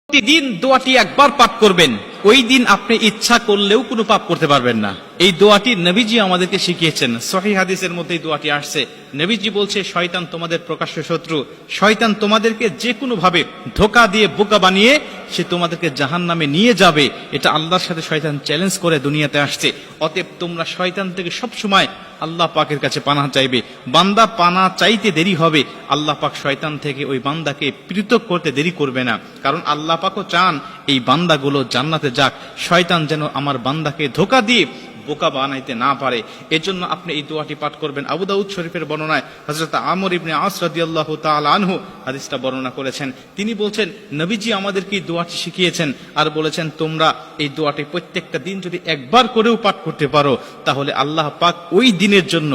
প্রতিদিন দোয়াটি একবার পাঠ করবেন, ওই দিন আপনি ইচ্ছা করলেও কোনো পাপ করতে পারবেন না। এই দোয়াটি নবীজি আমাদেরকে শিখিয়েছেন। সহিহ হাদিসের মধ্যে এই দোয়াটি আসছে। নবীজি বলছে, শয়তান তোমাদের প্রকাশ্য শত্রু। শয়তান তোমাদেরকে যে কোনো ভাবে ধোঁকা দিয়ে বোকা বানিয়ে সে তোমাদেরকে জাহান্নামে নিয়ে যাবে। এটা আল্লাহর সাথে শয়তান চ্যালেঞ্জ করে দুনিয়াতে আসছে। অতএব তোমরা শয়তান থেকে সবসময় আল্লাহ পাকের কাছে পানাহ চাইবে। বান্দা পানাহ চাইতে দেরি হবে, আল্লাহ পাক শয়তান থেকে ওই বান্দাকে পৃথক করতে দেরি করবে না। কারণ আল্লাহ পাকও চান এই বান্দাগুলো জান্নাতে যাক, শয়তান যেন আমার বান্দাকে ধোঁকা দিয়ে বোকা বানাইতে না পারে। এজন্য আপনি এই দোয়াটি পাঠ করবেন। আবু দাউদ শরীফের বর্ণনায় হযরত আমর ইবনে আস রাদিয়াল্লাহু তাআলা আনহু হাদিসটা বর্ণনা করেছেন। তিনি বলছেন, নবীজি আমাদেরকে এই দোয়াটি শিখিয়েছেন আর বলেছেন, তোমরা এই দোয়াটি প্রত্যেকটা দিন যদি একবার করেও পাঠ করতে পারো, তাহলে আল্লাহ পাক ওই দিনের জন্য,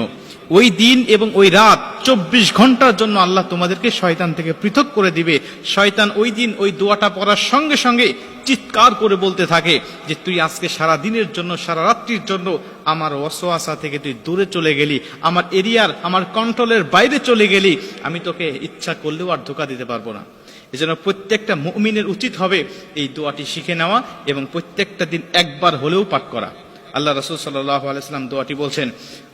ওই দিন এবং ওই রাত 24 ঘন্টার জন্য আল্লাহ তোমাদেরকে শয়তান থেকে পৃথক করে দিবে। শয়তান ওই দিন ওই দোয়াটা পড়ার সঙ্গে সঙ্গে চিৎকার করে বলতে থাকে যে, তুই আজকে সারা দিনের জন্য, সারা রাত্রির জন্য আমার ওয়াসওয়াসা থেকে তুই দূরে চলে গেলি, আমার এরিয়ার, আমার কন্ট্রোলের বাইরে চলে গেলি, আমি তোকে ইচ্ছা করলেও আর ধোঁকা দিতে পারবো না। এজন্য প্রত্যেকটা মুমিনের উচিত হবে এই দোয়াটি শিখে নেওয়া এবং প্রত্যেকটা দিন একবার হলেও পাঠ করা। আল্লাহ রাসূল সাল্লাল্লাহু আলাইহি ওয়াসাল্লাম দোয়াটি বলছেন,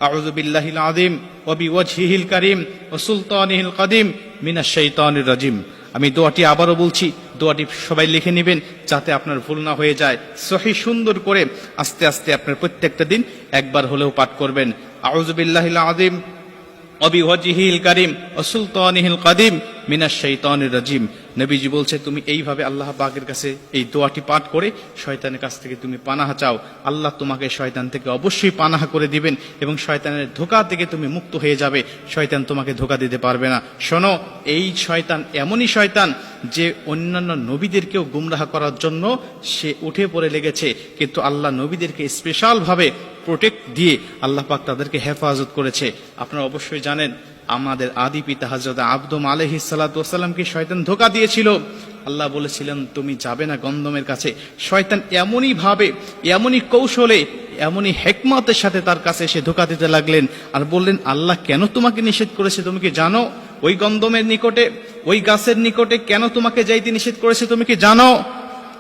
আউযু বিল্লাহিল আযীম ওয়া বিওয়াজহিল কারীম ওয়া সুলতানিহিল কাদিম মিনাশ শাইতানির রাজিম। আমি দোয়াটি আবারও বলছি, দোয়াটি সবাই লিখে নেবেন যাতে আপনার ভুল না হয়ে যায়। সহি সুন্দর করে আস্তে আস্তে আপনার প্রত্যেকটা দিন একবার হলেও পাঠ করবেন। আউযু বিল্লাহিল আযীম ওয়া বিওয়াজহিল কারীম ওয়া সুলতানিহিল কাদিম মিনাশ শাইতানির রাজিম। নবীজি বলছে, তুমি এইভাবে আল্লাহ পাকের কাছে এই দোয়াটি পাঠ করে শয়তানের কাছ থেকে তুমি পানাহ চাও, আল্লাহ তোমাকে শয়তান থেকে অবশ্যই পানাহ করে দিবেন এবং শয়তানের ধোঁকা থেকে তুমি মুক্ত হয়ে যাবে। শয়তান তোমাকে ধোঁকা দিতে পারবে না। শোনো, এই শয়তান এমনই শয়তান যে অন্যান্য নবীদেরকেও গুমরাহ করার জন্য সে উঠে পড়ে লেগেছে, কিন্তু আল্লাহ নবীদেরকে স্পেশাল ভাবে প্রোটেক্ট দিয়ে আল্লাহ পাক তাদেরকে হেফাজত করেছে। আপনারা অবশ্যই জানেন, আমাদের আদি পিতা হযরত আদম আলাইহিস সালাতু ওয়াস সালামকে শয়তান ধোঁকা দিয়েছিল। আল্লাহ বলেছিলেন, তুমি যাবে না গন্ধমের কাছে। শয়তান এমনই ভাবে, এমনই কৌশলে, এমনই হিকমতের সাথে তার কাছে এসে ধোঁকা দিতে লাগলেন আর বললেন, আল্লাহ কেন তোমাকে নিষেধ করেছে তুমি কি জানো? ওই গন্ধমের নিকটে, ওই গাছের নিকটে কেন তোমাকে যাইতে নিষেধ করেছে তুমি কি জানো?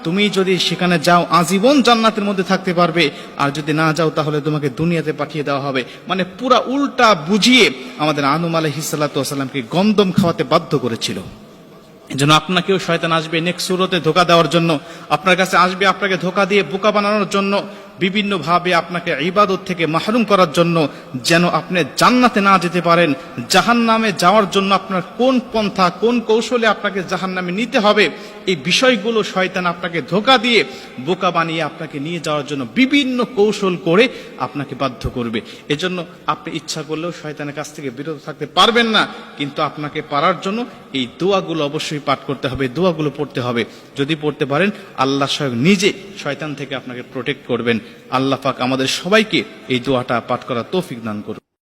তুমি যদি সেখানে যাও আজীবন জান্নাতের মধ্যে থাকতে পারবে, আর যদি না যাও তাহলে তোমাকে দুনিয়াতে পাঠিয়ে দেওয়া হবে। মানে পুরা উল্টা বুঝিয়ে আমাদের আদম আলাইহিস সালাতু ওয়াস সালামকে গন্ধম খাওয়াতে বাধ্য করেছিল। এজন্য আপনাকেও শয়তান আসবে নেক্সট সুরতে ধোঁকা দেওয়ার জন্য, আপনার কাছে আসবে আপনাকে ধোঁকা দিয়ে বোকা বানানোর জন্য, বিভিন্ন ভাবে আপনাকে ইবাদত থেকে মাহরুম করার জন্য, যেন আপনি জান্নাতে না যেতে পারেন। জাহান্নামে যাওয়ার জন্য আপনার কোন পন্থা, কোন কৌশলে আপনাকে জাহান্নামে নিতে হবে, এই বিষয়গুলো শয়তান আপনাকে ধোঁকা দিয়ে বোকা বানিয়ে আপনাকে নিয়ে যাওয়ার জন্য বিভিন্ন কৌশল করে আপনাকে বাধ্য করবে। এজন্য আপনি ইচ্ছা করলেও শয়তানের কাছ থেকে বিরত থাকতে পারবেন না, কিন্তু আপনাকে পারার জন্য এই দোয়াগুলো অবশ্যই পাঠ করতে হবে, দোয়াগুলো পড়তে হবে। যদি পড়তে পারেন, আল্লাহ স্বয়ং নিজে শয়তান থেকে আপনাকে প্রোটেক্ট করবেন। আল্লাহ পাক আমাদের সবাইকে এই দোয়াটা পাঠ করার তৌফিক দান করুন।